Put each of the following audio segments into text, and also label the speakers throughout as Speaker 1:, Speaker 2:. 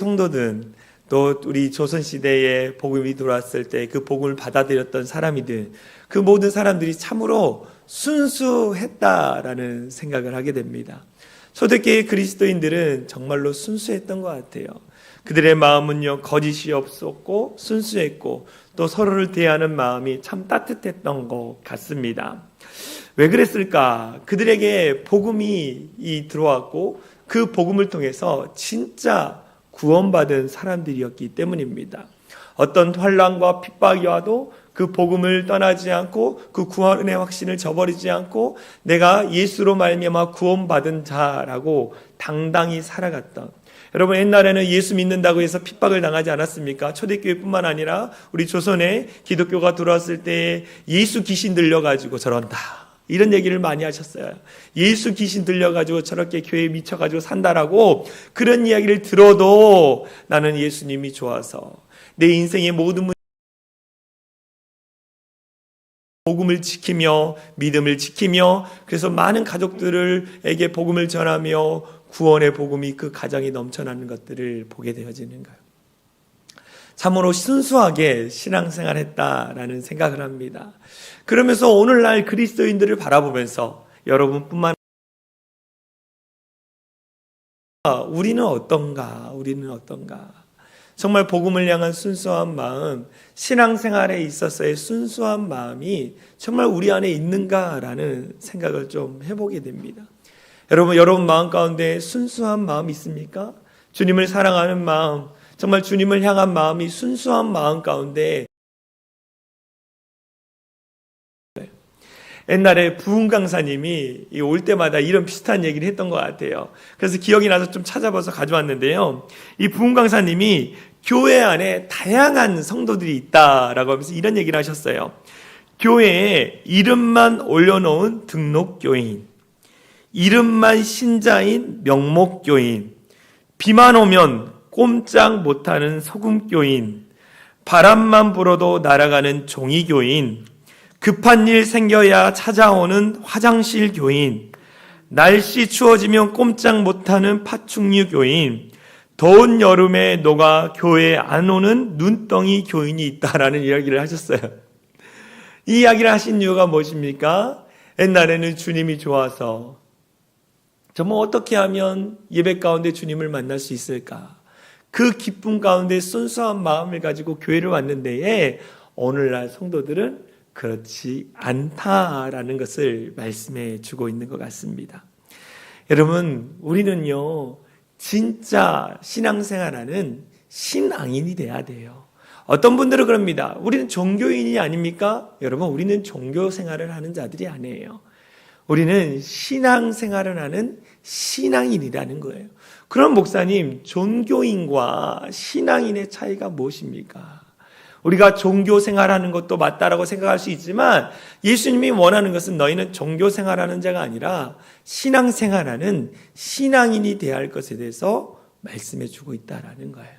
Speaker 1: 성도든 또 우리 조선시대에 복음이 들어왔을 때 그 복음을 받아들였던 사람이든 그 모든 사람들이 참으로 순수했다라는 생각을 하게 됩니다. 초대교회 그리스도인들은 정말로 순수했던 것 같아요. 그들의 마음은요, 거짓이 없었고 순수했고 또 서로를 대하는 마음이 참 따뜻했던 것 같습니다. 왜 그랬을까? 그들에게 복음이 들어왔고 그 복음을 통해서 진짜 구원받은 사람들이었기 때문입니다. 어떤 환난과 핍박이 와도 그 복음을 떠나지 않고 그 구원의 확신을 저버리지 않고 내가 예수로 말미암아 구원받은 자라고 당당히 살아갔던, 여러분 옛날에는 예수 믿는다고 해서 핍박을 당하지 않았습니까? 초대교회뿐만 아니라 우리 조선에 기독교가 들어왔을 때 예수 귀신 들려가지고 저런다 이런 얘기를 많이 하셨어요. 예수 귀신 들려가지고 저렇게 교회에 미쳐가지고 산다라고 그런 이야기를 들어도 나는 예수님이 좋아서 내 인생의 모든 복음을 지키며 믿음을 지키며 그래서 많은 가족들에게 복음을 전하며 구원의 복음이 그 가정에 넘쳐나는 것들을 보게 되어지는 거예요. 참으로 순수하게 신앙생활했다라는 생각을 합니다. 그러면서 오늘날 그리스도인들을 바라보면서 여러분뿐만 아니라 우리는 어떤가? 정말 복음을 향한 순수한 마음, 신앙생활에 있어서의 순수한 마음이 정말 우리 안에 있는가라는 생각을 좀 해보게 됩니다. 여러분 마음 가운데 순수한 마음이 있습니까? 주님을 사랑하는 마음, 정말 주님을 향한 마음이 순수한 마음 가운데 옛날에 부흥 강사님이 올 때마다 이런 비슷한 얘기를 했던 것 같아요. 그래서 기억이 나서 좀 찾아봐서 가져왔는데요. 이 부흥 강사님이 교회 안에 다양한 성도들이 있다라고 하면서 이런 얘기를 하셨어요. 교회에 이름만 올려놓은 등록교인, 이름만 신자인 명목교인, 비만 오면 꼼짝 못하는 소금교인, 바람만 불어도 날아가는 종이교인, 급한 일 생겨야 찾아오는 화장실 교인, 날씨 추워지면 꼼짝 못하는 파충류 교인, 더운 여름에 녹아 교회에 안 오는 눈덩이 교인이 있다라는 이야기를 하셨어요. 이 이야기를 하신 이유가 무엇입니까? 옛날에는 주님이 좋아서 정말 어떻게 하면 예배 가운데 주님을 만날 수 있을까? 그 기쁨 가운데 순수한 마음을 가지고 교회를 왔는데 오늘날 성도들은 그렇지 않다라는 것을 말씀해 주고 있는 것 같습니다. 여러분, 우리는요, 진짜 신앙생활하는 신앙인이 돼야 돼요. 어떤 분들은 그럽니다. 우리는 종교인이 아닙니까? 여러분, 우리는 종교생활을 하는 자들이 아니에요. 우리는 신앙생활을 하는 신앙인이라는 거예요. 그럼 목사님, 종교인과 신앙인의 차이가 무엇입니까? 우리가 종교 생활하는 것도 맞다라고 생각할 수 있지만 예수님이 원하는 것은 너희는 종교 생활하는 자가 아니라 신앙 생활하는 신앙인이 되어야 할 것에 대해서 말씀해 주고 있다라는 거예요.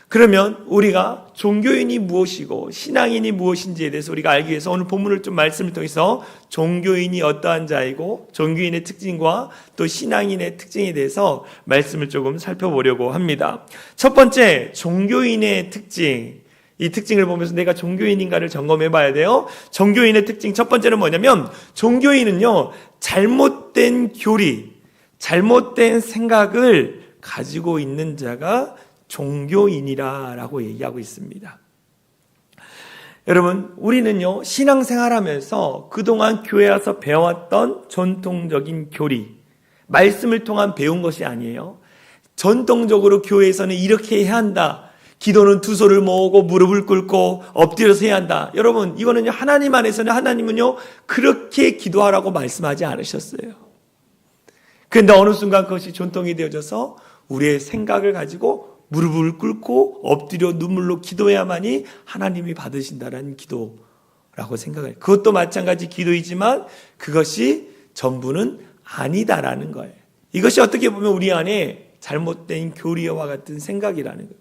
Speaker 1: 그러면 우리가 종교인이 무엇이고 신앙인이 무엇인지에 대해서 우리가 알기 위해서 오늘 본문을 좀 말씀을 통해서 종교인이 어떠한 자이고 종교인의 특징과 또 신앙인의 특징에 대해서 말씀을 조금 살펴보려고 합니다. 첫 번째, 종교인의 특징. 이 특징을 보면서 내가 종교인인가를 점검해 봐야 돼요. 종교인의 특징 첫 번째는 뭐냐면 종교인은요, 잘못된 교리, 잘못된 생각을 가지고 있는 자가 종교인이라고 얘기하고 있습니다. 여러분, 우리는요, 신앙생활하면서 그동안 교회 와서 배워왔던 전통적인 교리, 말씀을 통한 배운 것이 아니에요. 전통적으로 교회에서는 이렇게 해야 한다. 기도는 두 손을 모으고 무릎을 꿇고 엎드려서 해야 한다. 여러분, 이거는요, 하나님 안에서는 하나님은요, 그렇게 기도하라고 말씀하지 않으셨어요. 그런데 어느 순간 그것이 전통이 되어져서 우리의 생각을 가지고 무릎을 꿇고 엎드려 눈물로 기도해야만이 하나님이 받으신다라는 기도라고 생각해요. 그것도 마찬가지 기도이지만 그것이 전부는 아니다라는 거예요. 이것이 어떻게 보면 우리 안에 잘못된 교리와 같은 생각이라는 거예요.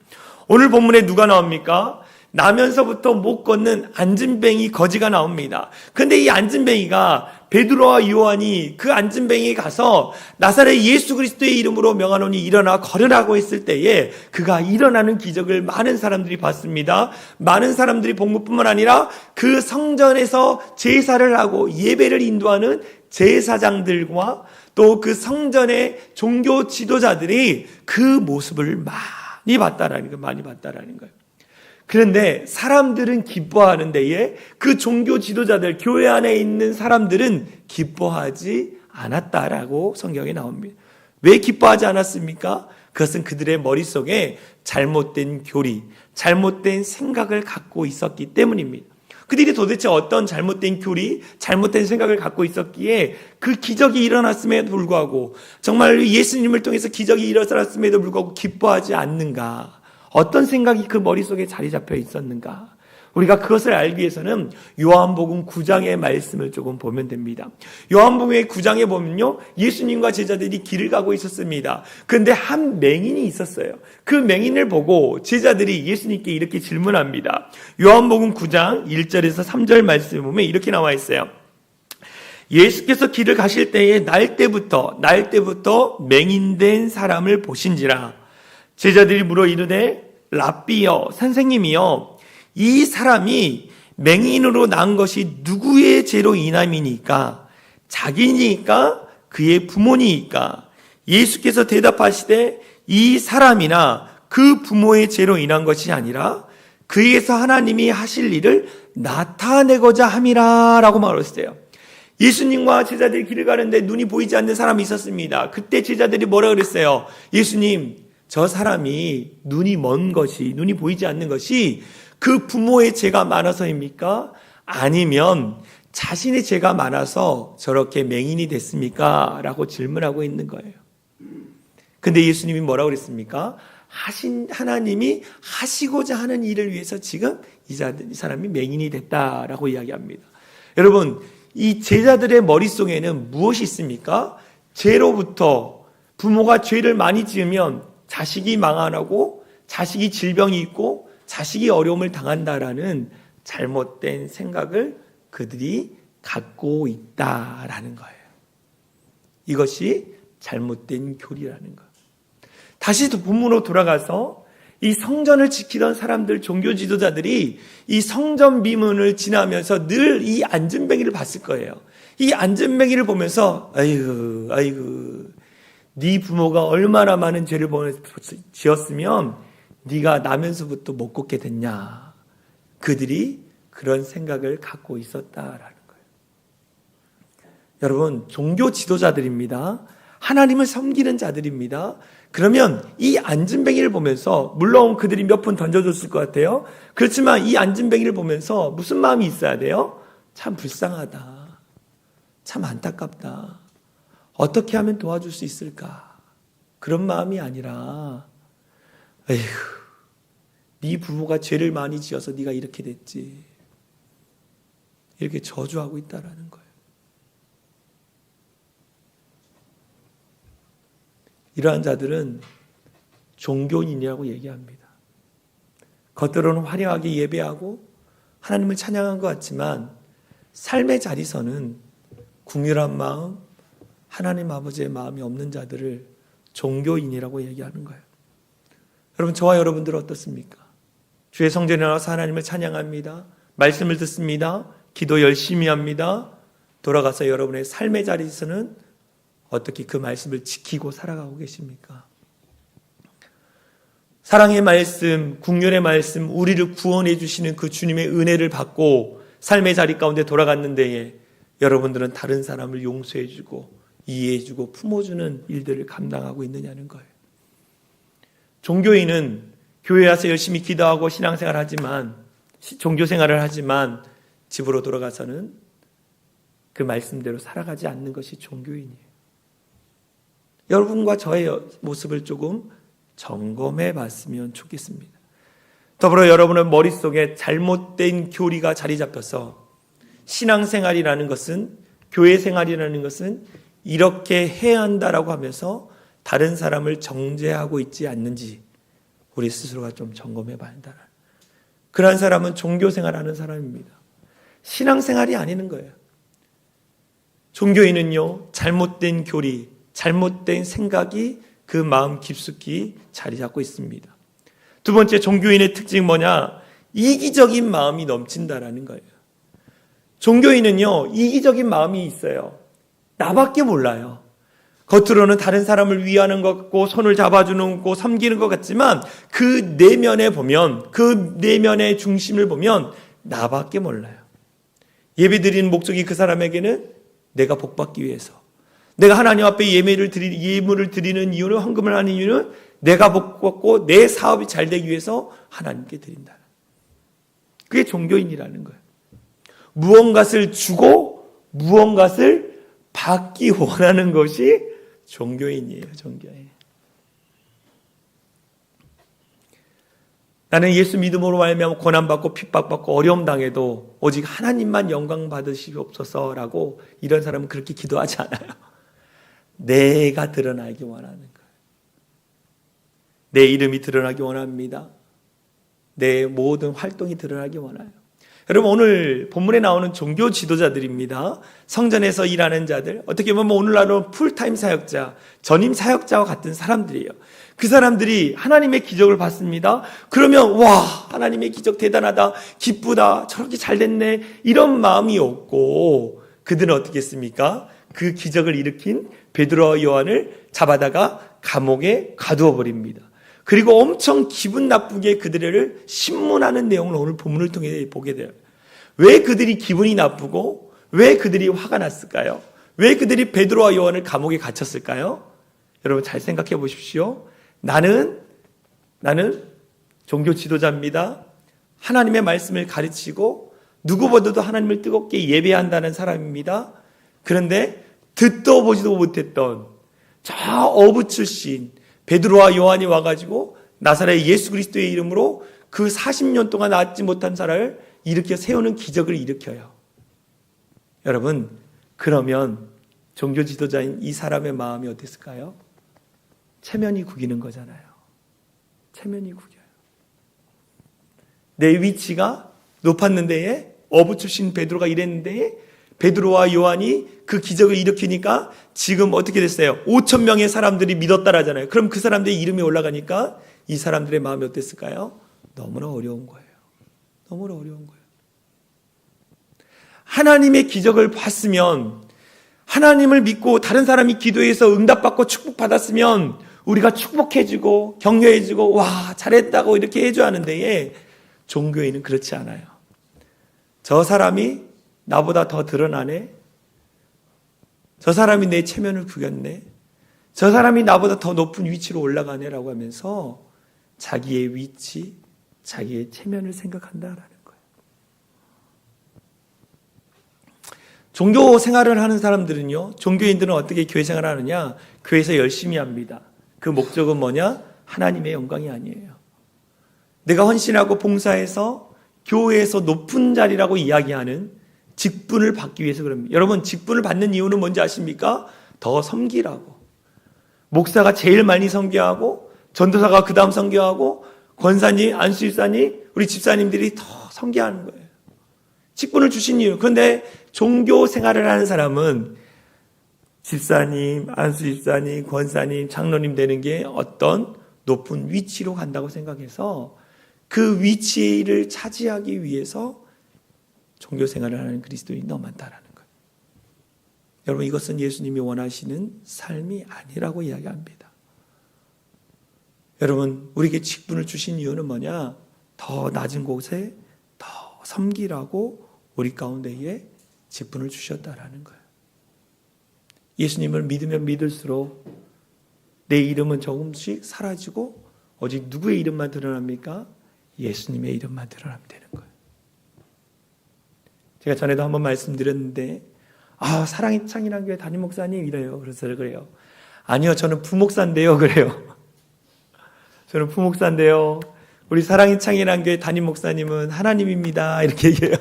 Speaker 1: 오늘 본문에 누가 나옵니까? 나면서부터 못 걷는 안진뱅이 거지가 나옵니다. 그런데 이 안진뱅이가 베드로와 요한이 그 안진뱅이에 가서 나사렛 예수 그리스도의 이름으로 명하노니 일어나 걸으라고 했을 때에 그가 일어나는 기적을 많은 사람들이 봤습니다. 많은 사람들이 본 것뿐만 아니라 그 성전에서 제사를 하고 예배를 인도하는 제사장들과 또 그 성전의 종교 지도자들이 그 모습을 많이 봤다라는 거예요. 그런데 사람들은 기뻐하는 데에 그 종교 지도자들, 교회 안에 있는 사람들은 기뻐하지 않았다라고 성경에 나옵니다. 왜 기뻐하지 않았습니까? 그것은 그들의 머릿속에 잘못된 교리, 잘못된 생각을 갖고 있었기 때문입니다. 그들이 도대체 어떤 잘못된 교리, 잘못된 생각을 갖고 있었기에 그 기적이 일어났음에도 불구하고 정말 예수님을 통해서 기적이 일어났음에도 불구하고 기뻐하지 않는가? 어떤 생각이 그 머릿속에 자리 잡혀 있었는가? 우리가 그것을 알기 위해서는 요한복음 9장의 말씀을 조금 보면 됩니다. 요한복음의 9장에 보면요, 예수님과 제자들이 길을 가고 있었습니다. 그런데 한 맹인이 있었어요. 그 맹인을 보고 제자들이 예수님께 이렇게 질문합니다. 요한복음 9장 1절에서 3절 말씀을 보면 이렇게 나와 있어요. 예수께서 길을 가실 때에 날 때부터 맹인된 사람을 보신지라. 제자들이 물어 이르되 랍비여, 선생님이여, 이 사람이 맹인으로 난 것이 누구의 죄로 인함이니까? 자기니까? 그의 부모니까? 예수께서 대답하시되 이 사람이나 그 부모의 죄로 인한 것이 아니라 그에게서 하나님이 하실 일을 나타내고자 함이라 라고 말했어요. 예수님과 제자들이 길을 가는데 눈이 보이지 않는 사람이 있었습니다. 그때 제자들이 뭐라 그랬어요? 예수님, 저 사람이 눈이 먼 것이, 눈이 보이지 않는 것이 그 부모의 죄가 많아서입니까? 아니면 자신의 죄가 많아서 저렇게 맹인이 됐습니까? 라고 질문하고 있는 거예요. 근데 예수님이 뭐라고 그랬습니까? 하나님이 하시고자 하는 일을 위해서 지금 이 사람이 맹인이 됐다라고 이야기합니다. 여러분, 이 제자들의 머릿속에는 무엇이 있습니까? 죄로부터 부모가 죄를 많이 지으면 자식이 망하고 자식이 질병이 있고 자식이 어려움을 당한다라는 잘못된 생각을 그들이 갖고 있다라는 거예요. 이것이 잘못된 교리라는 거예요. 다시 본문으로 돌아가서 이 성전을 지키던 사람들, 종교 지도자들이 이 성전 비문을 지나면서 늘 이 안진뱅이를 봤을 거예요. 이 안진뱅이를 보면서 아이고 네 부모가 얼마나 많은 죄를 지었으면 네가 나면서부터 못 걷게 됐냐. 그들이 그런 생각을 갖고 있었다라는 거예요. 여러분, 종교 지도자들입니다. 하나님을 섬기는 자들입니다. 그러면 이 안진뱅이를 보면서, 물론 그들이 몇 푼 던져줬을 것 같아요. 그렇지만 이 안진뱅이를 보면서 무슨 마음이 있어야 돼요? 참 불쌍하다. 참 안타깝다. 어떻게 하면 도와줄 수 있을까? 그런 마음이 아니라 에휴, 네 부모가 죄를 많이 지어서 네가 이렇게 됐지. 이렇게 저주하고 있다라는 거예요. 이러한 자들은 종교인이라고 얘기합니다. 겉으로는 화려하게 예배하고 하나님을 찬양한 것 같지만 삶의 자리서는 궁휼한 마음, 하나님 아버지의 마음이 없는 자들을 종교인이라고 얘기하는 거예요. 여러분, 저와 여러분들은 어떻습니까? 주의 성전에 나와서 하나님을 찬양합니다. 말씀을 듣습니다. 기도 열심히 합니다. 돌아가서 여러분의 삶의 자리에서는 어떻게 그 말씀을 지키고 살아가고 계십니까? 사랑의 말씀, 긍휼의 말씀, 우리를 구원해 주시는 그 주님의 은혜를 받고 삶의 자리 가운데 돌아갔는데 여러분들은 다른 사람을 용서해 주고 이해해 주고 품어주는 일들을 감당하고 있느냐는 거예요. 종교인은 교회 와서 열심히 기도하고 신앙생활을 하지만, 종교생활을 하지만 집으로 돌아가서는 그 말씀대로 살아가지 않는 것이 종교인이에요. 여러분과 저의 모습을 조금 점검해 봤으면 좋겠습니다. 더불어 여러분의 머릿속에 잘못된 교리가 자리 잡혀서 신앙생활이라는 것은, 교회 생활이라는 것은 이렇게 해야 한다라고 하면서 다른 사람을 정죄하고 있지 않는지 우리 스스로가 좀 점검해 봐야 한다. 그러한 사람은 종교생활하는 사람입니다. 신앙생활이 아니는 거예요. 종교인은요, 잘못된 교리, 잘못된 생각이 그 마음 깊숙이 자리 잡고 있습니다. 두 번째, 종교인의 특징이 뭐냐? 이기적인 마음이 넘친다라는 거예요. 종교인은요, 이기적인 마음이 있어요. 나밖에 몰라요. 겉으로는 다른 사람을 위하는 것 같고 손을 잡아주는 거 섬기는 것 같지만 그 내면에 보면, 그 내면의 중심을 보면 나밖에 몰라요. 예배드리는 목적이 그 사람에게는 내가 복받기 위해서, 내가 하나님 앞에 예물을 드리는 이유는, 헌금을 하는 이유는 내가 복받고 내 사업이 잘 되기 위해서 하나님께 드린다. 그게 종교인이라는 거예요. 무언가를 주고 무언가를 받기 원하는 것이 종교인이에요. 종교인. 나는 예수 믿음으로 말미암아 고난받고 핍박받고 어려움 당해도 오직 하나님만 영광 받으시옵소서라고 이런 사람은 그렇게 기도하지 않아요. 내가 드러나기 원하는 거예요. 내 이름이 드러나기 원합니다. 내 모든 활동이 드러나기 원해요. 여러분, 오늘 본문에 나오는 종교 지도자들입니다. 성전에서 일하는 자들, 어떻게 보면 오늘날은 풀타임 사역자, 전임 사역자와 같은 사람들이에요. 그 사람들이 하나님의 기적을 봤습니다. 그러면 와, 하나님의 기적 대단하다, 기쁘다, 저렇게 잘 됐네, 이런 마음이 없고, 그들은 어떻게 했습니까? 그 기적을 일으킨 베드로와 요한을 잡아다가 감옥에 가두어 버립니다. 그리고 엄청 기분 나쁘게 그들을 신문하는 내용을 오늘 본문을 통해 보게 돼요. 왜 그들이 기분이 나쁘고 왜 그들이 화가 났을까요? 왜 그들이 베드로와 요한을 감옥에 갇혔을까요? 여러분 잘 생각해 보십시오. 나는 종교 지도자입니다. 하나님의 말씀을 가르치고 누구보다도 하나님을 뜨겁게 예배한다는 사람입니다. 그런데 듣도 보지도 못했던 저 어부 출신 베드로와 요한이 와가지고 나사렛 예수 그리스도의 이름으로 그 40년 동안 낫지 못한 사람을 일으켜 세우는 기적을 일으켜요. 여러분, 그러면 종교 지도자인 이 사람의 마음이 어땠을까요? 체면이 구기는 거잖아요. 체면이 구겨요. 내 위치가 높았는데 어부 출신 베드로가 이랬는데 베드로와 요한이 그 기적을 일으키니까 지금 어떻게 됐어요? 5,000명의 사람들이 믿었다라잖아요. 그럼 그 사람들의 이름이 올라가니까 이 사람들의 마음이 어땠을까요? 너무나 어려운 거예요. 너무나 어려운 거예요. 하나님의 기적을 봤으면, 하나님을 믿고 다른 사람이 기도해서 응답받고 축복받았으면 우리가 축복해주고 격려해주고 와 잘했다고 이렇게 해줘야 하는데 종교인은 그렇지 않아요. 저 사람이 나보다 더 드러나네. 저 사람이 내 체면을 구겼네. 저 사람이 나보다 더 높은 위치로 올라가네라고 하면서 자기의 위치, 자기의 체면을 생각한다라는 거예요. 종교 생활을 하는 사람들은요, 종교인들은 어떻게 교회 생활을 하느냐? 교회에서 열심히 합니다. 그 목적은 뭐냐? 하나님의 영광이 아니에요. 내가 헌신하고 봉사해서 교회에서 높은 자리라고 이야기하는 직분을 받기 위해서 그럽니다. 여러분, 직분을 받는 이유는 뭔지 아십니까? 더 섬기라고. 목사가 제일 많이 섬겨하고 전도사가 그 다음 섬겨하고 권사님, 안수집사님, 우리 집사님들이 더 섬겨하는 거예요. 직분을 주신 이유. 그런데 종교 생활을 하는 사람은 집사님, 안수집사님, 권사님, 장로님 되는 게 어떤 높은 위치로 간다고 생각해서 그 위치를 차지하기 위해서 종교 생활을 하는 그리스도인이 너무 많다라는 거예요. 여러분, 이것은 예수님이 원하시는 삶이 아니라고 이야기합니다. 여러분, 우리에게 직분을 주신 이유는 뭐냐? 더 낮은 곳에 더 섬기라고 우리 가운데에 직분을 주셨다라는 거예요. 예수님을 믿으면 믿을수록 내 이름은 조금씩 사라지고 오직 누구의 이름만 드러납니까? 예수님의 이름만 드러나면 되는 거예요. 제가 전에도 한번 말씀드렸는데 사랑의 창이란 교회 담임 목사님 이래요. 그래서 그래요. 아니요, 저는 부목사인데요. 그래요. 저는 부목사인데요. 우리 사랑의 창이란 교회 담임 목사님은 하나님입니다. 이렇게 얘기해요.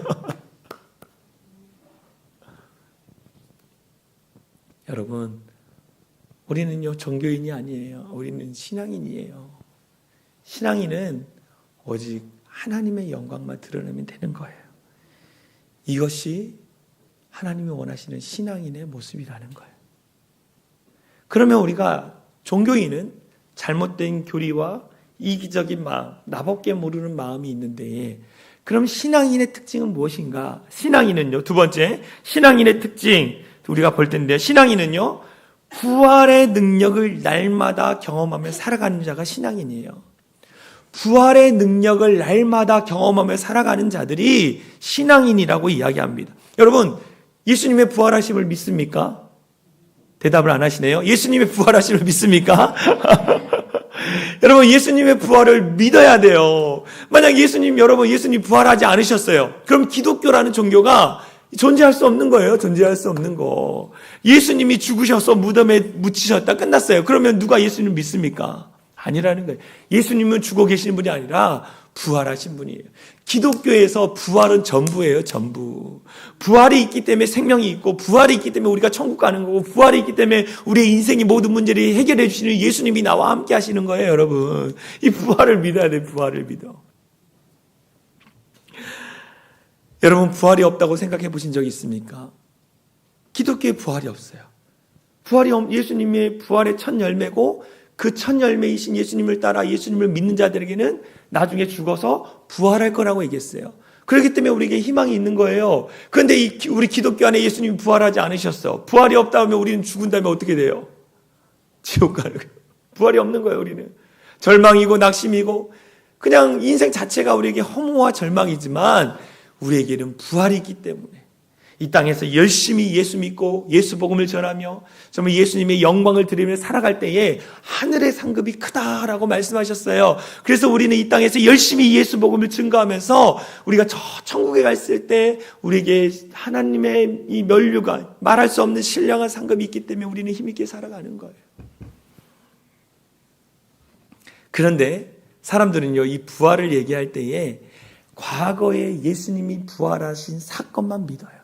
Speaker 1: 여러분, 우리는요 종교인이 아니에요. 우리는 신앙인이에요. 신앙인은 오직 하나님의 영광만 드러내면 되는 거예요. 이것이 하나님이 원하시는 신앙인의 모습이라는 거예요. 그러면 우리가 종교인은 잘못된 교리와 이기적인 마음, 나밖에 모르는 마음이 있는데, 그럼 신앙인의 특징은 무엇인가? 신앙인은요, 두 번째, 신앙인의 특징 우리가 볼 텐데, 신앙인은요, 부활의 능력을 날마다 경험하며 살아가는 자가 신앙인이에요. 부활의 능력을 날마다 경험하며 살아가는 자들이 신앙인이라고 이야기합니다. 여러분, 예수님의 부활하심을 믿습니까? 대답을 안 하시네요. 예수님의 부활하심을 믿습니까? 여러분, 예수님의 부활을 믿어야 돼요. 만약 여러분 예수님 부활하지 않으셨어요. 그럼 기독교라는 종교가 존재할 수 없는 거예요. 존재할 수 없는 거. 예수님이 죽으셔서 무덤에 묻히셨다 끝났어요. 그러면 누가 예수님을 믿습니까? 아니라는 거예요. 예수님은 죽어 계신 분이 아니라 부활하신 분이에요. 기독교에서 부활은 전부예요. 전부. 부활이 있기 때문에 생명이 있고, 부활이 있기 때문에 우리가 천국 가는 거고, 부활이 있기 때문에 우리의 인생의 모든 문제를 해결해 주시는 예수님이 나와 함께 하시는 거예요. 여러분, 이 부활을 믿어야 돼요. 부활을 믿어. 여러분, 부활이 없다고 생각해 보신 적 있습니까? 기독교에 부활이 없어요. 예수님의 부활의 첫 열매고, 그 첫 열매이신 예수님을 따라 예수님을 믿는 자들에게는 나중에 죽어서 부활할 거라고 얘기했어요. 그렇기 때문에 우리에게 희망이 있는 거예요. 그런데 우리 기독교 안에 예수님이 부활하지 않으셨어. 부활이 없다 하면 우리는 죽은 다음에 어떻게 돼요? 지옥 가는 거예요. 부활이 없는 거예요. 우리는 절망이고 낙심이고 그냥 인생 자체가 우리에게 허무와 절망이지만, 우리에게는 부활이 있기 때문에 이 땅에서 열심히 예수 믿고 예수 복음을 전하며 정말 예수님의 영광을 드리며 살아갈 때에 하늘의 상급이 크다라고 말씀하셨어요. 그래서 우리는 이 땅에서 열심히 예수 복음을 증거하면서 우리가 저 천국에 갔을 때 우리에게 하나님의 이 면류가 말할 수 없는 신령한 상급이 있기 때문에 우리는 힘있게 살아가는 거예요. 그런데 사람들은요, 이 부활을 얘기할 때에 과거에 예수님이 부활하신 사건만 믿어요.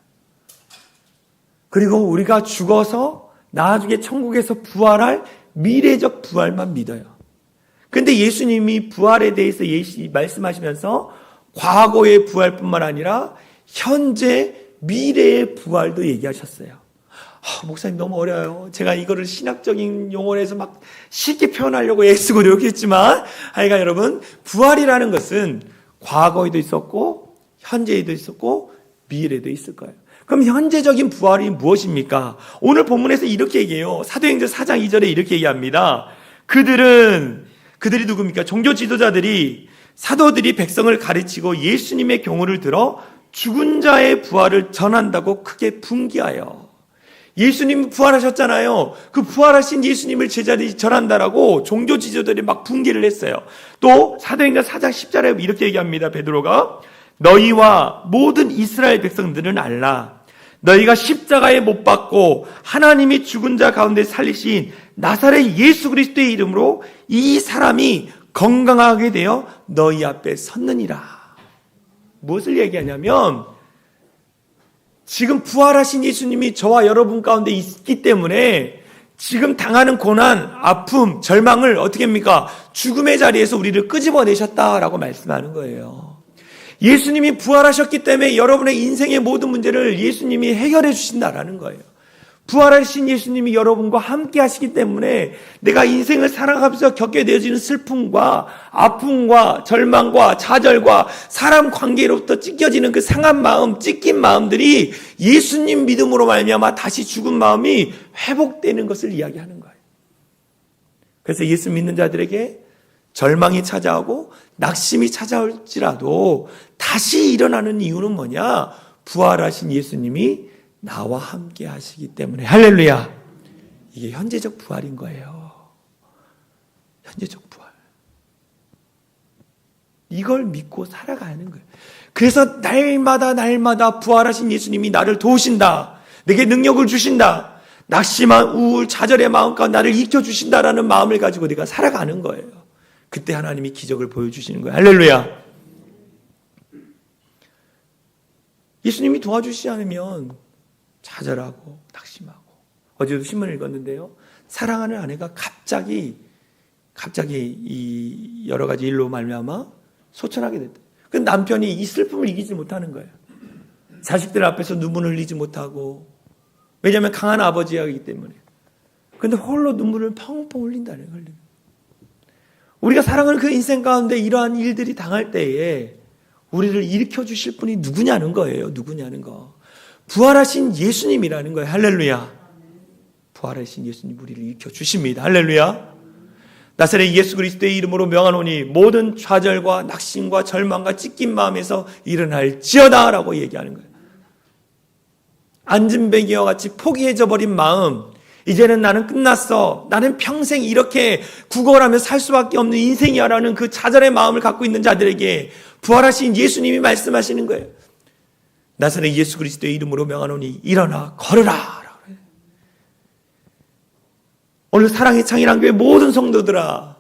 Speaker 1: 그리고 우리가 죽어서 나중에 천국에서 부활할 미래적 부활만 믿어요. 그런데 예수님이 부활에 대해서 말씀하시면서 과거의 부활뿐만 아니라 현재 미래의 부활도 얘기하셨어요. 목사님 너무 어려워요. 제가 이거를 신학적인 용어에서 막 쉽게 표현하려고 애쓰고 노력했지만, 하여간 여러분, 부활이라는 것은 과거에도 있었고 현재에도 있었고 미래에도 있을 거예요. 그럼 현재적인 부활이 무엇입니까? 오늘 본문에서 이렇게 얘기해요. 사도행전 4장 2절에 이렇게 얘기합니다. 그들이 누굽니까? 종교 지도자들이, 사도들이 백성을 가르치고 예수님의 경우를 들어 죽은 자의 부활을 전한다고 크게 분기하여. 예수님 부활하셨잖아요. 그 부활하신 예수님을 제자들이 전한다라고 종교 지도자들이 막 분기를 했어요. 또 사도행전 4장 10절에 이렇게 얘기합니다. 베드로가, 너희와 모든 이스라엘 백성들은 알라. 너희가 십자가에 못 박고 하나님이 죽은 자 가운데 살리신 나사렛 예수 그리스도의 이름으로 이 사람이 건강하게 되어 너희 앞에 섰느니라. 무엇을 얘기하냐면, 지금 부활하신 예수님이 저와 여러분 가운데 있기 때문에 지금 당하는 고난, 아픔, 절망을 어떻게 합니까? 죽음의 자리에서 우리를 끄집어내셨다라고 말씀하는 거예요. 예수님이 부활하셨기 때문에 여러분의 인생의 모든 문제를 예수님이 해결해 주신다라는 거예요. 부활하신 예수님이 여러분과 함께 하시기 때문에 내가 인생을 살아가면서 겪게 되어지는 슬픔과 아픔과 절망과 좌절과 사람 관계로부터 찢겨지는 그 상한 마음, 찢긴 마음들이 예수님 믿음으로 말미암아 다시 죽은 마음이 회복되는 것을 이야기하는 거예요. 그래서 예수 믿는 자들에게 절망이 찾아오고 낙심이 찾아올지라도 다시 일어나는 이유는 뭐냐? 부활하신 예수님이 나와 함께 하시기 때문에. 할렐루야. 이게 현재적 부활인 거예요. 현재적 부활. 이걸 믿고 살아가는 거예요. 그래서 날마다 부활하신 예수님이 나를 도우신다. 내게 능력을 주신다. 낙심한 우울, 좌절의 마음과 나를 익혀주신다라는 마음을 가지고 내가 살아가는 거예요. 그때 하나님이 기적을 보여주시는 거예요. 할렐루야. 예수님이 도와주시지 않으면 좌절하고 낙심하고. 어제도 신문을 읽었는데요. 사랑하는 아내가 갑자기 이 여러 가지 일로 말미암아 소천하게 됐다. 그 남편이 이 슬픔을 이기지 못하는 거예요. 자식들 앞에서 눈물을 흘리지 못하고, 왜냐하면 강한 아버지이기 때문에. 근데 홀로 눈물을 펑펑 흘린다는 거예요. 우리가 살아가는 그 인생 가운데 이러한 일들이 당할 때에 우리를 일으켜 주실 분이 누구냐는 거예요. 누구냐는 거. 부활하신 예수님이라는 거예요. 할렐루야. 부활하신 예수님 우리를 일으켜 주십니다. 할렐루야. 나사렛 예수 그리스도의 이름으로 명하노니 모든 좌절과 낙심과 절망과 찢긴 마음에서 일어날지어다 라고 얘기하는 거예요. 앉은 베개와 같이 포기해져 버린 마음, 이제는 나는 끝났어, 나는 평생 이렇게 구걸하며 살 수밖에 없는 인생이야 라는 그 좌절의 마음을 갖고 있는 자들에게 부활하신 예수님이 말씀하시는 거예요. 나사렛 예수 그리스도의 이름으로 명하노니 일어나 걸으라. 오늘 사랑의 창이란 교회 모든 성도들아,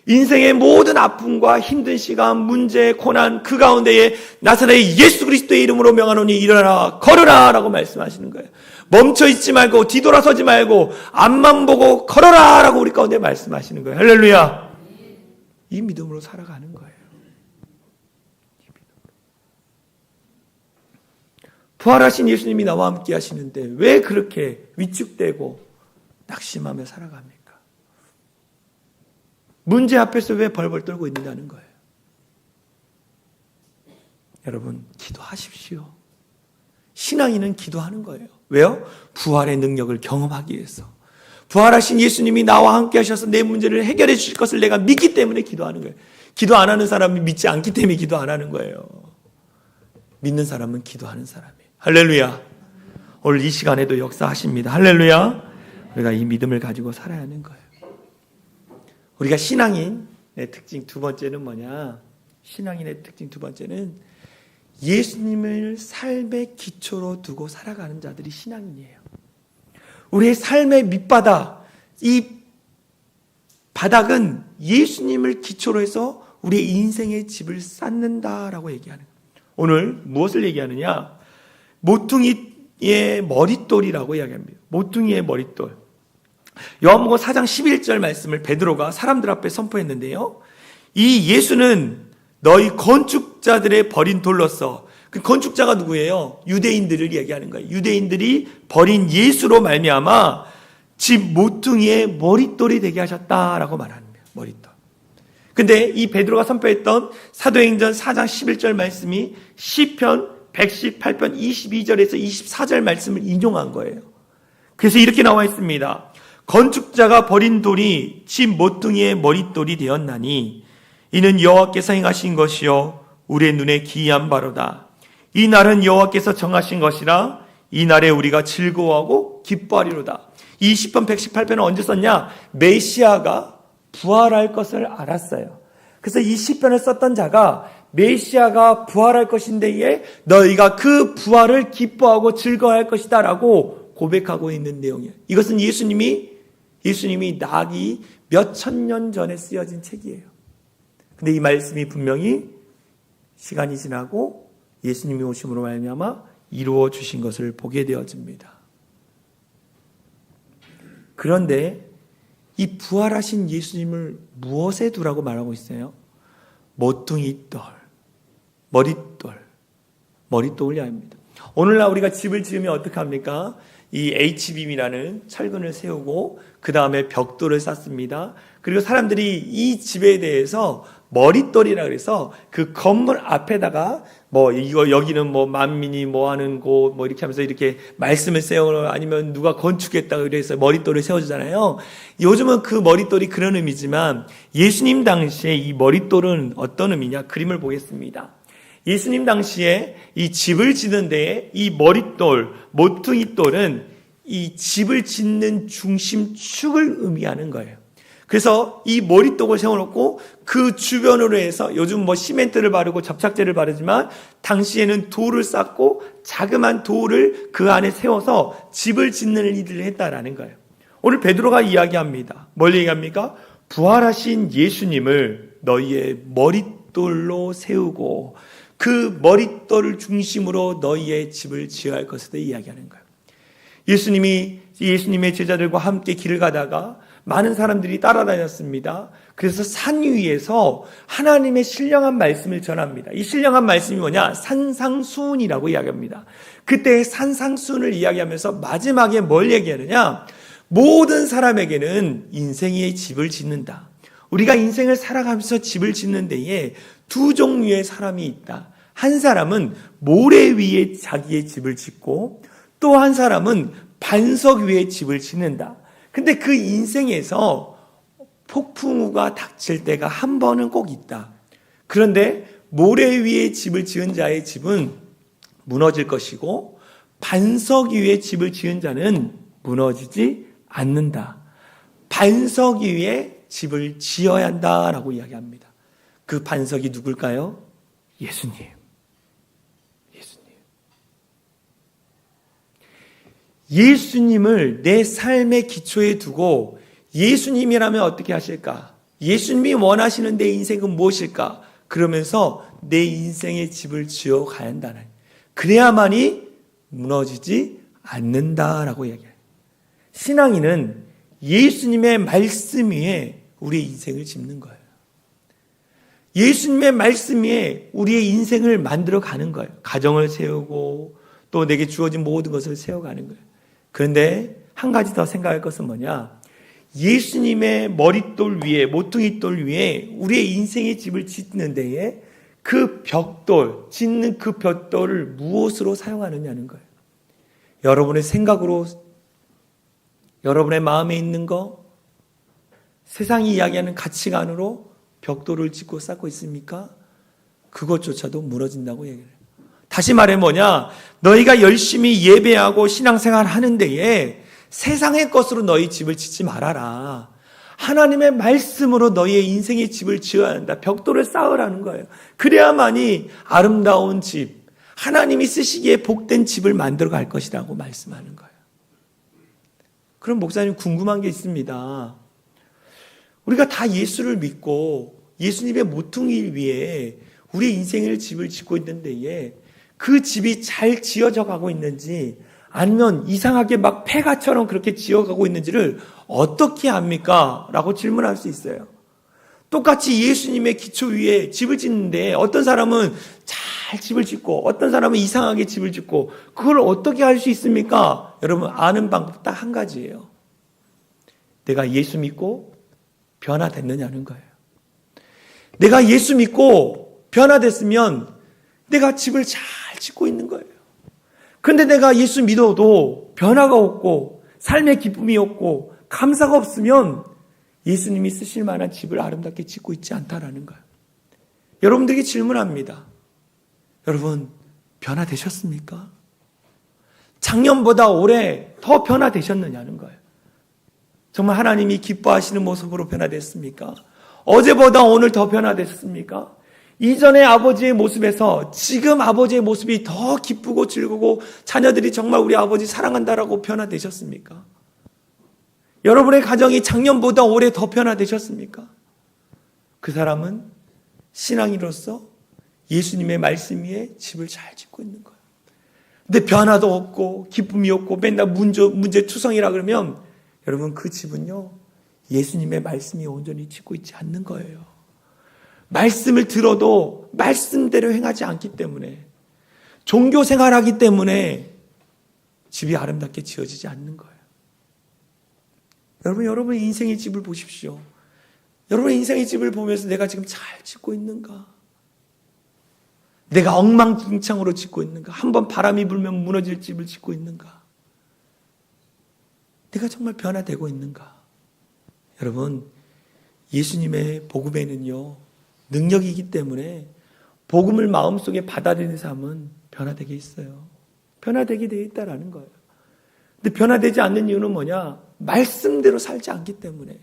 Speaker 1: 인생의 모든 아픔과 힘든 시간, 문제, 고난 그 가운데에 나사렛 예수 그리스도의 이름으로 명하노니 일어나 걸으라 라고 말씀하시는 거예요. 멈춰 있지 말고 뒤돌아서지 말고 앞만 보고 걸어라 라고 우리 가운데 말씀하시는 거예요. 할렐루야. 이 믿음으로 살아가는 거예요. 부활하신 예수님이 나와 함께 하시는데 왜 그렇게 위축되고 낙심하며 살아갑니까? 문제 앞에서 왜 벌벌 떨고 있는다는 거예요. 여러분, 기도하십시오. 신앙인은 기도하는 거예요. 왜요? 부활의 능력을 경험하기 위해서. 부활하신 예수님이 나와 함께 하셔서 내 문제를 해결해 주실 것을 내가 믿기 때문에 기도하는 거예요. 기도 안 하는 사람이 믿지 않기 때문에 기도 안 하는 거예요. 믿는 사람은 기도하는 사람이에요. 할렐루야. 오늘 이 시간에도 역사하십니다. 할렐루야. 우리가 이 믿음을 가지고 살아야 하는 거예요. 우리가 신앙인의 특징 두 번째는 뭐냐? 신앙인의 특징 두 번째는 예수님을 삶의 기초로 두고 살아가는 자들이 신앙인이에요. 우리의 삶의 밑바닥, 이 바닥은 예수님을 기초로 해서 우리의 인생의 집을 쌓는다라고 얘기하는 거예요. 오늘 무엇을 얘기하느냐? 모퉁이의 머릿돌이라고 이야기합니다. 모퉁이의 머릿돌. 요한복음 4장 11절 말씀을 베드로가 사람들 앞에 선포했는데요. 이 예수는 너희 건축자들의 버린 돌로서, 그 건축자가 누구예요? 유대인들을 얘기하는 거예요. 유대인들이 버린 예수로 말미암아 집 모퉁이의 머릿돌이 되게 하셨다라고 말하는 거예요. 머릿돌. 근데 이 베드로가 선포했던 사도행전 4장 11절 말씀이 시편 118편 22절에서 24절 말씀을 인용한 거예요. 그래서 이렇게 나와 있습니다. 건축자가 버린 돌이 집 모퉁이의 머릿돌이 되었나니 이는 여호와께서 행하신 것이요 우리의 눈에 기이한 바로다. 이 날은 여호와께서 정하신 것이라 이 날에 우리가 즐거워하고 기뻐하리로다. 이 시편 118편은 언제 썼냐? 메시아가 부활할 것을 알았어요. 그래서 이 시편을 썼던 자가 메시아가 부활할 것인데에 너희가 그 부활을 기뻐하고 즐거워할 것이다 라고 고백하고 있는 내용이에요. 이것은 예수님이 나기 몇 천 년 전에 쓰여진 책이에요. 근데 이 말씀이 분명히 시간이 지나고 예수님이 오심으로 말미암아 이루어 주신 것을 보게 되어집니다. 그런데 이 부활하신 예수님을 무엇에 두라고 말하고 있어요? 모퉁이돌, 머릿돌이 아닙니다. 오늘날 우리가 집을 지으면 어떻게 합니까? 이 H빔이라는 철근을 세우고 그 다음에 벽돌을 쌓습니다. 그리고 사람들이 이 집에 대해서 머릿돌이라 그래서 그 건물 앞에다가 이거 여기는 만민이 하는 곳 이렇게 하면서 이렇게 말씀을 세우고 아니면 누가 건축했다 그래서 머릿돌을 세워주잖아요. 요즘은 그 머릿돌이 그런 의미지만 예수님 당시에 이 머릿돌은 어떤 의미냐? 그림을 보겠습니다. 예수님 당시에 이 집을 짓는 데에 이 머릿돌, 모퉁이돌은 이 집을 짓는 중심축을 의미하는 거예요. 그래서 이 머릿돌을 세워놓고 그 주변으로 해서 요즘 시멘트를 바르고 접착제를 바르지만 당시에는 돌을 쌓고 자그마한 돌을 그 안에 세워서 집을 짓는 일들을 했다라는 거예요. 오늘 베드로가 이야기합니다. 뭘 얘기합니까? 부활하신 예수님을 너희의 머릿돌로 세우고 그 머릿돌을 중심으로 너희의 집을 지어야 할 것을 이야기하는 거예요. 예수님의 제자들과 함께 길을 가다가 많은 사람들이 따라다녔습니다. 그래서 산 위에서 하나님의 신령한 말씀을 전합니다. 이 신령한 말씀이 뭐냐? 산상수훈이라고 이야기합니다. 그때 산상수훈을 이야기하면서 마지막에 뭘 얘기하느냐? 모든 사람에게는 인생의 집을 짓는다. 우리가 인생을 살아가면서 집을 짓는 데에 두 종류의 사람이 있다. 한 사람은 모래 위에 자기의 집을 짓고 또 한 사람은 반석 위에 집을 짓는다. 근데 그 인생에서 폭풍우가 닥칠 때가 한 번은 꼭 있다. 그런데 모래 위에 집을 지은 자의 집은 무너질 것이고 반석 위에 집을 지은 자는 무너지지 않는다. 반석 위에 집을 지어야 한다라고 이야기합니다. 그 반석이 누굴까요? 예수님. 예수님을 내 삶의 기초에 두고 예수님이라면 어떻게 하실까? 예수님이 원하시는 내 인생은 무엇일까? 그러면서 내 인생의 집을 지어 가야 한다는. 그래야만이 무너지지 않는다라고 이야기해요. 신앙인은 예수님의 말씀 위에 우리의 인생을 짓는 거예요. 예수님의 말씀 위에 우리의 인생을 만들어 가는 거예요. 가정을 세우고 또 내게 주어진 모든 것을 세워가는 거예요. 그런데 한 가지 더 생각할 것은 뭐냐? 예수님의 머릿돌 위에, 모퉁이돌 위에 우리의 인생의 집을 짓는 데에 그 벽돌, 짓는 그 벽돌을 무엇으로 사용하느냐는 거예요. 여러분의 생각으로, 여러분의 마음에 있는 거, 세상이 이야기하는 가치관으로 벽돌을 짓고 쌓고 있습니까? 그것조차도 무너진다고 얘기해요. 다시 말해 뭐냐? 너희가 열심히 예배하고 신앙생활 하는 데에 세상의 것으로 너희 집을 짓지 말아라. 하나님의 말씀으로 너희의 인생의 집을 지어야 한다. 벽돌을 쌓으라는 거예요. 그래야만이 아름다운 집, 하나님이 쓰시기에 복된 집을 만들어 갈 것이라고 말씀하는 거예요. 그럼 목사님 궁금한 게 있습니다. 우리가 다 예수를 믿고 예수님의 모퉁이 위에 우리 인생의 집을 짓고 있는 데에 그 집이 잘 지어져 가고 있는지 아니면 이상하게 막 폐가처럼 그렇게 지어가고 있는지를 어떻게 압니까? 라고 질문할 수 있어요. 똑같이 예수님의 기초 위에 집을 짓는데 어떤 사람은 잘 집을 짓고 어떤 사람은 이상하게 집을 짓고 그걸 어떻게 할 수 있습니까? 여러분 아는 방법 딱 한 가지예요. 내가 예수 믿고 변화됐느냐는 거예요. 내가 예수 믿고 변화됐으면 내가 집을 잘 짓고 있는 거예요. 그런데 내가 예수 믿어도 변화가 없고 삶의 기쁨이 없고 감사가 없으면 예수님이 쓰실 만한 집을 아름답게 짓고 있지 않다라는 거예요. 여러분들에게 질문합니다. 여러분 변화되셨습니까? 작년보다 올해 더 변화되셨느냐는 거예요. 정말 하나님이 기뻐하시는 모습으로 변화됐습니까? 어제보다 오늘 더 변화됐습니까? 이전의 아버지의 모습에서 지금 아버지의 모습이 더 기쁘고 즐거고 자녀들이 정말 우리 아버지 사랑한다라고 변화되셨습니까? 여러분의 가정이 작년보다 올해 더 변화되셨습니까? 그 사람은 신앙인으로서 예수님의 말씀 위에 집을 잘 짓고 있는 거예요. 근데 변화도 없고 기쁨이 없고 맨날 문제투성이라 그러면 여러분 그 집은요 예수님의 말씀이 온전히 짓고 있지 않는 거예요. 말씀을 들어도 말씀대로 행하지 않기 때문에 종교 생활하기 때문에 집이 아름답게 지어지지 않는 거예요. 여러분의 인생의 집을 보십시오. 여러분의 인생의 집을 보면서 내가 지금 잘 짓고 있는가? 내가 엉망진창으로 짓고 있는가? 한번 바람이 불면 무너질 집을 짓고 있는가? 내가 정말 변화되고 있는가? 여러분 예수님의 복음에는요 능력이기 때문에 복음을 마음속에 받아들이는 삶은 변화되게 있어요. 변화되게 되어 있다라는 거예요. 근데 변화되지 않는 이유는 뭐냐? 말씀대로 살지 않기 때문에.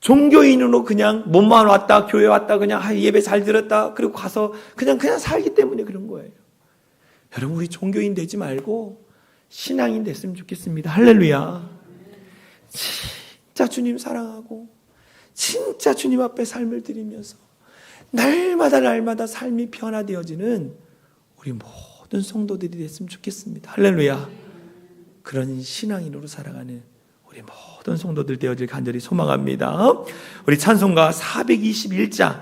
Speaker 1: 종교인으로 그냥 몸만 왔다 교회 왔다 그냥 예배 잘 들었다 그리고 가서 그냥 살기 때문에 그런 거예요. 여러분 우리 종교인 되지 말고 신앙인 됐으면 좋겠습니다. 할렐루야. 진짜 주님 사랑하고 진짜 주님 앞에 삶을 드리면서 날마다 삶이 변화되어지는 우리 모든 성도들이 됐으면 좋겠습니다. 할렐루야. 그런 신앙인으로 살아가는 우리 우리 모든 성도들 되어질 간절히 소망합니다. 우리 찬송가 421장,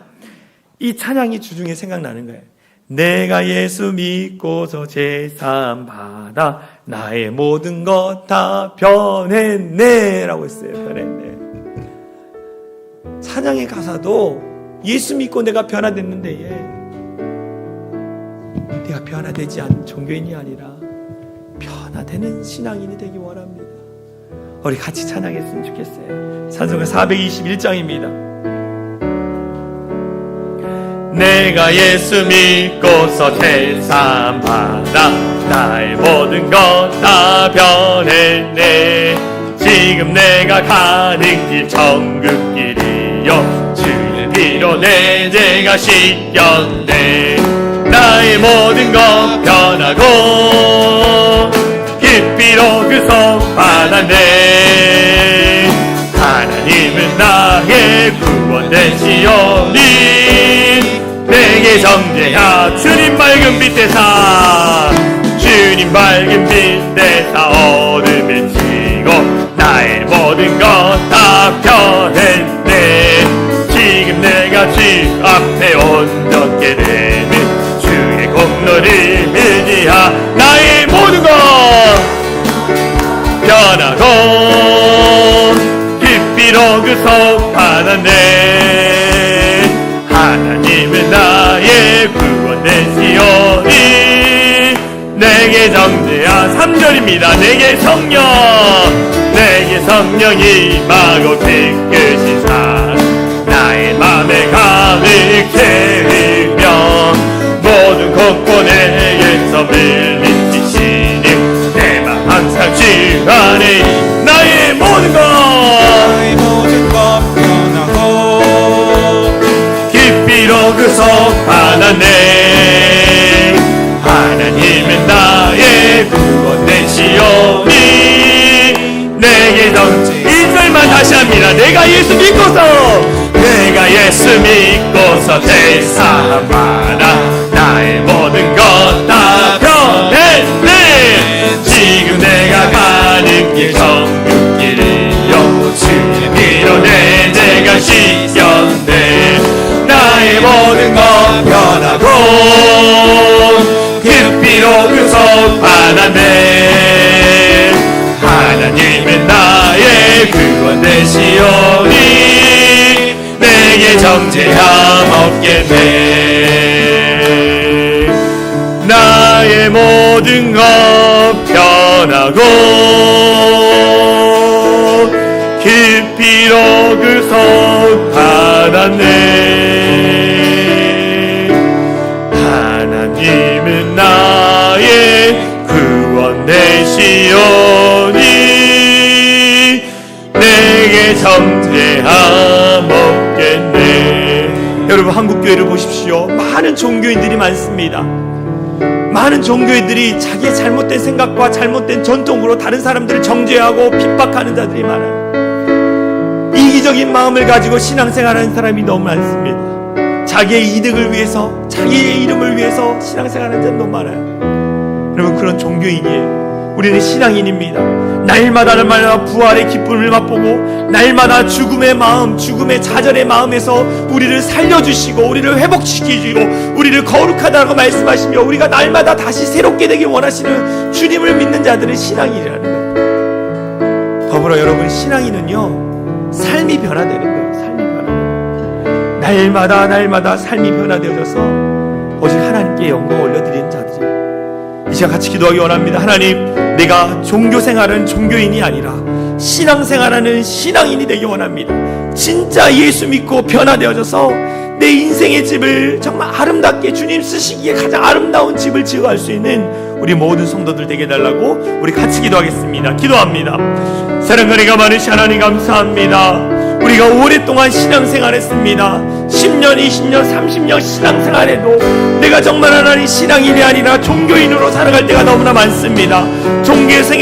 Speaker 1: 이 찬양이 주중에 생각나는 거예요. 내가 예수 믿고서 제삼 받아 나의 모든 것 다 변했네 라고 했어요. 변했네. 찬양의 가사도 예수 믿고 내가 변화됐는데 내가 변화되지 않은 종교인이 아니라 변화되는 신앙인이 되기 원합니다. 우리 같이 찬양했으면 좋겠어요. 찬송가 421장입니다. 내가 예수 믿고서 제삼 받아 나의 모든 것 다 변했네. 지금 내가 가는 길 천국길이요 주의 피로 내 죄가 씻겼네. 나의 모든 것 변하고 깊이로 그 속 받았네. 하나님은 나의 구원 되시오니 내게 정죄하. 주님 밝은 빛대사, 주님 밝은 빛대사 어둠을 치고 나의 모든 것 다 변했네. 지금 내가 주 앞에 온전케 되는 주의 공로를 의지하 나의 모든 것 변하고 깊이로 그 속 받았네. 하나님은 나의 구원 되시오니 내게 정죄하. 3절입니다. 내게 성령 임하고 깨끗이사 나의 맘에 가득 채우며 모든 공권에게서 물리치시니 내 맘 항상 주 안에 나의 모든 것 변하고 깊이로 그 속 받았네. 하나님은 나의 구원 되시오니 내게 정죄. 1절만 다시 합니다. 내가 예수 믿고서 제삼 받아 나의 모든 것 다 변했네. 지금 내가 가는 길 천국길이요 주의 피로 내 죄가 씻겼네. 나의 모든 것 변하고 깊이로 그 속 받았네. 하나님은 나의 구원 되시오니 내게 정죄함 없겠네. 나의 모든 것 변하고 깊이로 그 속 받았네. 하나님은 나의 구원 되시오니 내게 정죄함 없겠네. 여러분, 한국교회를 보십시오. 많은 종교인들이 많습니다. 많은 종교인들이 자기의 잘못된 생각과 잘못된 전통으로 다른 사람들을 정죄하고 핍박하는 자들이 많아요. 이기적인 마음을 가지고 신앙생활하는 사람이 너무 많습니다. 자기의 이득을 위해서, 자기의 이름을 위해서 신앙생활하는 자는 너무 많아요. 여러분, 그런 종교인이에요. 우리는 신앙인입니다. 날마다 부활의 기쁨을 맛보고 날마다 죽음의 마음, 죽음의 좌절의 마음에서 우리를 살려주시고 우리를 회복시키시고 우리를 거룩하다고 말씀하시며 우리가 날마다 다시 새롭게 되길 원하시는 주님을 믿는 자들은 신앙인이라는 거예요. 더불어 여러분, 신앙인은요 삶이 변화되는 거예요. 삶이 변화되는 거예요. 날마다 삶이 변화되어져서 오직 하나님께 영광 올려드리는 자들이에요. 이 시간 같이 기도하기 원합니다. 하나님, 내가 종교생활은 종교인이 아니라 신앙생활하는 신앙인이 되기 원합니다. 진짜 예수 믿고 변화되어져서 내 인생의 집을 정말 아름답게 주님 쓰시기에 가장 아름다운 집을 지어갈 수 있는 우리 모든 성도들 되게 해달라고 우리 같이 기도하겠습니다. 기도합니다. 사랑과 은혜가 많으신 하나님 감사합니다. 우리가 오랫동안 신앙생활했습니다. 10년, 20년, 30년 신앙생활해도 내가 정말 하나님 신앙인이 아니라 종교인으로 살아갈 때가 너무나 많습니다. 종교생활